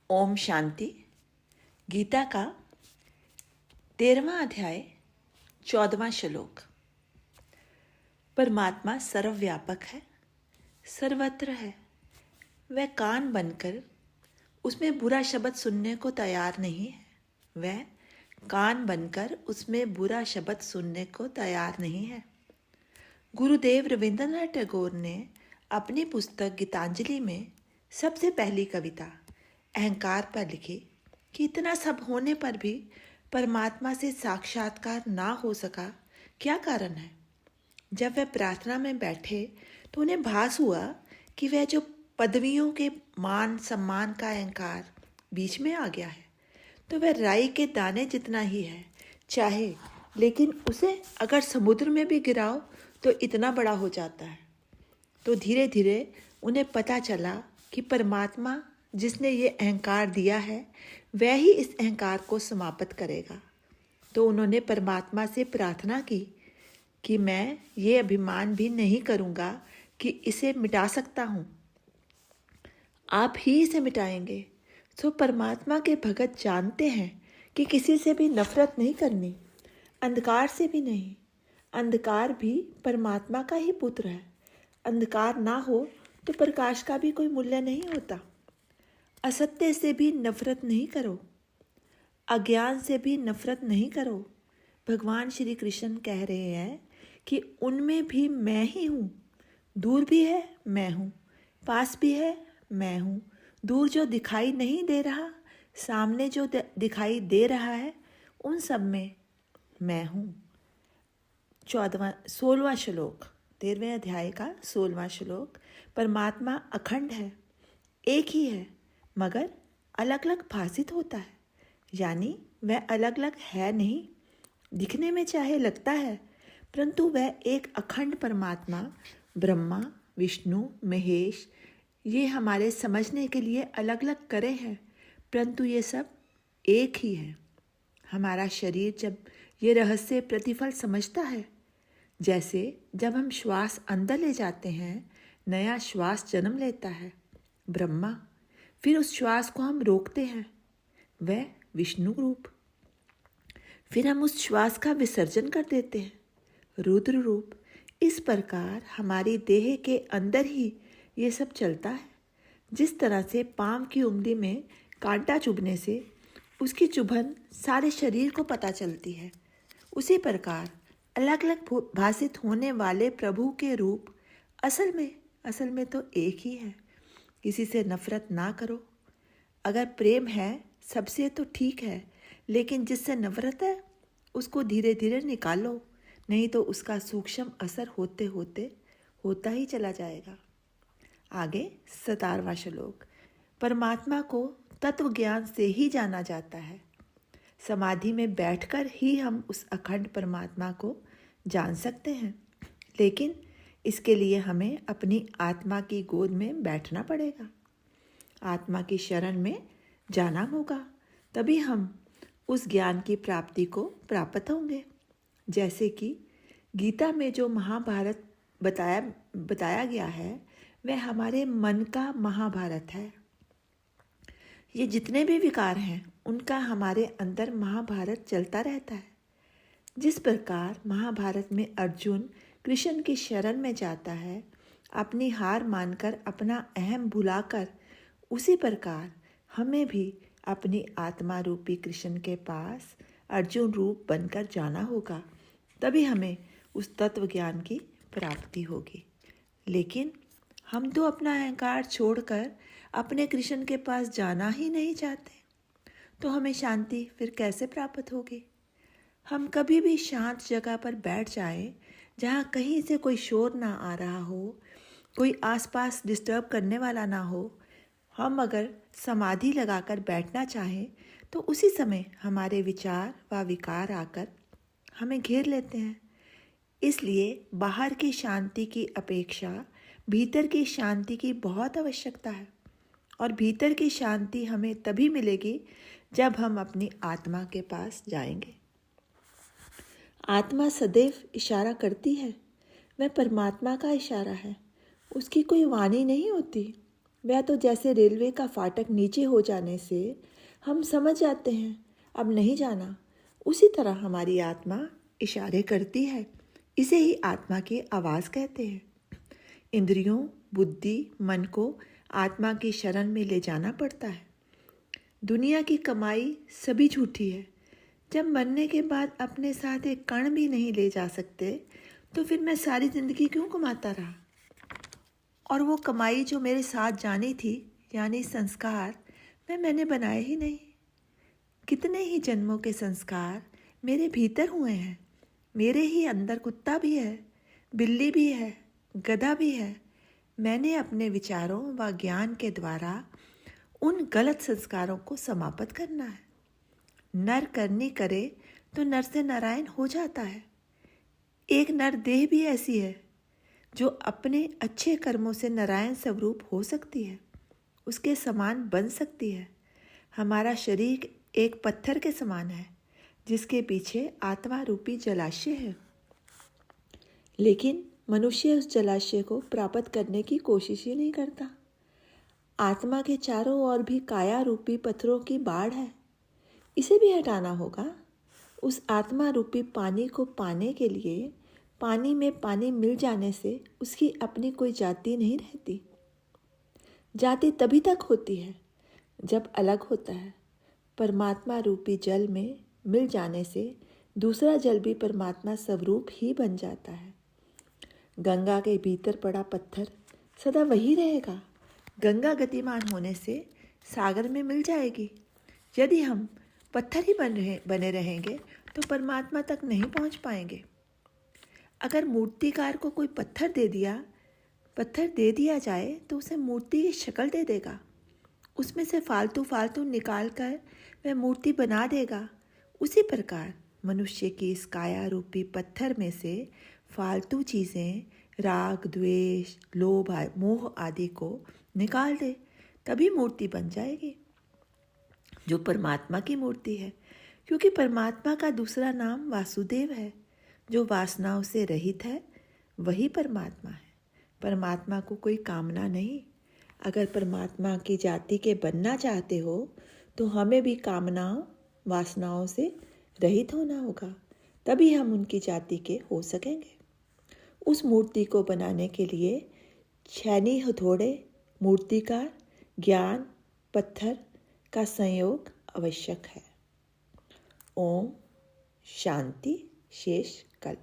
ओम शांति। गीता का 13वां अध्याय 14वां श्लोक। परमात्मा सर्वव्यापक है, सर्वत्र है। वह कान बनकर उसमें बुरा शब्द सुनने को तैयार नहीं है। वह कान बनकर उसमें बुरा शब्द सुनने को तैयार नहीं है। गुरुदेव रविंद्रनाथ टैगोर ने अपनी पुस्तक गीतांजलि में सबसे पहली कविता अहंकार पर लिखी कि इतना सब होने पर भी परमात्मा से साक्षात्कार ना हो सका, क्या कारण है। जब वह प्रार्थना में बैठे तो उन्हें भास हुआ कि वह जो पदवियों के मान सम्मान का अहंकार बीच में आ गया है, तो वह राई के दाने जितना ही है चाहे, लेकिन उसे अगर समुद्र में भी गिराओ तो इतना बड़ा हो जाता है। तो धीरे धीरे उन्हें पता चला कि परमात्मा जिसने ये अहंकार दिया है वह ही इस अहंकार को समाप्त करेगा। तो उन्होंने परमात्मा से प्रार्थना की कि मैं ये अभिमान भी नहीं करूँगा कि इसे मिटा सकता हूँ, आप ही इसे मिटाएंगे। तो परमात्मा के भगत जानते हैं कि किसी से भी नफरत नहीं करनी, अंधकार से भी नहीं। अंधकार भी परमात्मा का ही पुत्र है। अंधकार ना हो तो प्रकाश का भी कोई मूल्य नहीं होता। असत्य से भी नफरत नहीं करो, अज्ञान से भी नफरत नहीं करो। भगवान श्री कृष्ण कह रहे हैं कि उनमें भी मैं ही हूँ। दूर भी है मैं हूँ, पास भी है मैं हूँ। दूर जो दिखाई नहीं दे रहा, सामने जो दिखाई दे रहा है, उन सब में मैं हूँ। 16वां श्लोक, 13वें अध्याय का 16वां श्लोक। परमात्मा अखंड है, एक ही है, मगर अलग अलग भाषित होता है। यानी वह अलग अलग है नहीं, दिखने में चाहे लगता है, परंतु वह एक अखंड परमात्मा ब्रह्मा विष्णु महेश ये हमारे समझने के लिए अलग अलग करे हैं, परंतु ये सब एक ही है। हमारा शरीर जब ये रहस्य प्रतिफल समझता है, जैसे जब हम श्वास अंदर ले जाते हैं, नया श्वास जन्म लेता है ब्रह्मा, फिर उस श्वास को हम रोकते हैं, वह विष्णु रूप। फिर हम उस श्वास का विसर्जन कर देते हैं, रुद्र रूप। इस प्रकार हमारी देह के अंदर ही ये सब चलता है। जिस तरह से पाँव की उंगली में कांटा चुभने से उसकी चुभन सारे शरीर को पता चलती है, उसी प्रकार अलग अलग भाषित होने वाले प्रभु के रूप असल में तो एक ही है। किसी से नफरत ना करो। अगर प्रेम है सबसे तो ठीक है, लेकिन जिससे नफरत है उसको धीरे धीरे निकालो, नहीं तो उसका सूक्ष्म असर होते होते होता ही चला जाएगा। आगे 17वां श्लोक। परमात्मा को तत्व ज्ञान से ही जाना जाता है। समाधि में बैठकर ही हम उस अखंड परमात्मा को जान सकते हैं, लेकिन इसके लिए हमें अपनी आत्मा की गोद में बैठना पड़ेगा, आत्मा की शरण में जाना होगा, तभी हम उस ज्ञान की प्राप्ति को प्राप्त होंगे। जैसे कि गीता में जो महाभारत बताया गया है, वह हमारे मन का महाभारत है। ये जितने भी विकार हैं उनका हमारे अंदर महाभारत चलता रहता है। जिस प्रकार महाभारत में अर्जुन कृष्ण की शरण में जाता है, अपनी हार मानकर अपना अहम भुलाकर, उसी प्रकार हमें भी अपनी आत्मा रूपी कृष्ण के पास अर्जुन रूप बनकर जाना होगा, तभी हमें उस तत्व ज्ञान की प्राप्ति होगी। लेकिन हम तो अपना अहंकार छोड़कर अपने कृष्ण के पास जाना ही नहीं चाहते, तो हमें शांति फिर कैसे प्राप्त होगी। हम कभी भी शांत जगह पर बैठ जाएं, जहाँ कहीं से कोई शोर ना आ रहा हो, कोई आसपास डिस्टर्ब करने वाला ना हो। हम अगर समाधि लगाकर बैठना चाहें तो उसी समय हमारे विचार व विकार आकर हमें घेर लेते हैं। इसलिए बाहर की शांति की अपेक्षा भीतर की शांति की बहुत आवश्यकता है, और भीतर की शांति हमें तभी मिलेगी जब हम अपनी आत्मा के पास जाएंगे। आत्मा सदैव इशारा करती है, वह परमात्मा का इशारा है, उसकी कोई वाणी नहीं होती। वह तो जैसे रेलवे का फाटक नीचे हो जाने से हम समझ जाते हैं अब नहीं जाना, उसी तरह हमारी आत्मा इशारे करती है। इसे ही आत्मा की आवाज़ कहते हैं। इंद्रियों, बुद्धि, मन को आत्मा की शरण में ले जाना पड़ता है। दुनिया की कमाई सभी झूठी है। जब मरने के बाद अपने साथ एक कण भी नहीं ले जा सकते तो फिर मैं सारी ज़िंदगी क्यों कमाता रहा? और वो कमाई जो मेरे साथ जानी थी, यानी संस्कार, मैंने बनाए ही नहीं। कितने ही जन्मों के संस्कार मेरे भीतर हुए हैं। मेरे ही अंदर कुत्ता भी है, बिल्ली भी है, गधा भी है। मैंने अपने विचारों व ज्ञान के द्वारा उन गलत संस्कारों को समाप्त करना है। नर करनी करे तो नर से नारायण हो जाता है। एक नर देह भी ऐसी है जो अपने अच्छे कर्मों से नारायण स्वरूप हो सकती है, उसके समान बन सकती है। हमारा शरीर एक पत्थर के समान है जिसके पीछे आत्मा रूपी जलाशय है, लेकिन मनुष्य उस जलाशय को प्राप्त करने की कोशिश ही नहीं करता। आत्मा के चारों ओर भी काया रूपी पत्थरों की बाढ़ है, इसे भी हटाना होगा। उस आत्मा रूपी पानी को पाने के लिए पानी में पानी मिल जाने से उसकी अपनी कोई जाति नहीं रहती। जाति तभी तक होती है जब अलग होता है। परमात्मा रूपी जल में मिल जाने से दूसरा जल भी परमात्मा स्वरूप ही बन जाता है। गंगा के भीतर पड़ा पत्थर सदा वही रहेगा। गंगा गतिमान होने से सागर में मिल जाएगी। यदि हम पत्थर ही बने रहेंगे तो परमात्मा तक नहीं पहुंच पाएंगे। अगर मूर्तिकार को कोई पत्थर दे दिया जाए तो उसे मूर्ति की शक्ल दे देगा। उसमें से फालतू निकाल कर वह मूर्ति बना देगा। उसी प्रकार मनुष्य की इस काया रूपी पत्थर में से फालतू चीज़ें, राग, द्वेष, लोभ, मोह आदि को निकाल दे, तभी मूर्ति बन जाएगी जो परमात्मा की मूर्ति है। क्योंकि परमात्मा का दूसरा नाम वासुदेव है। जो वासनाओं से रहित है वही परमात्मा है। परमात्मा को कोई कामना नहीं। अगर परमात्मा की जाति के बनना चाहते हो तो हमें भी कामनाओं, वासनाओं से रहित होना होगा, तभी हम उनकी जाति के हो सकेंगे। उस मूर्ति को बनाने के लिए छैनी, हथौड़े, मूर्तिकार, ज्ञान, पत्थर का संयोग आवश्यक है। ओम शांति। शेष कल।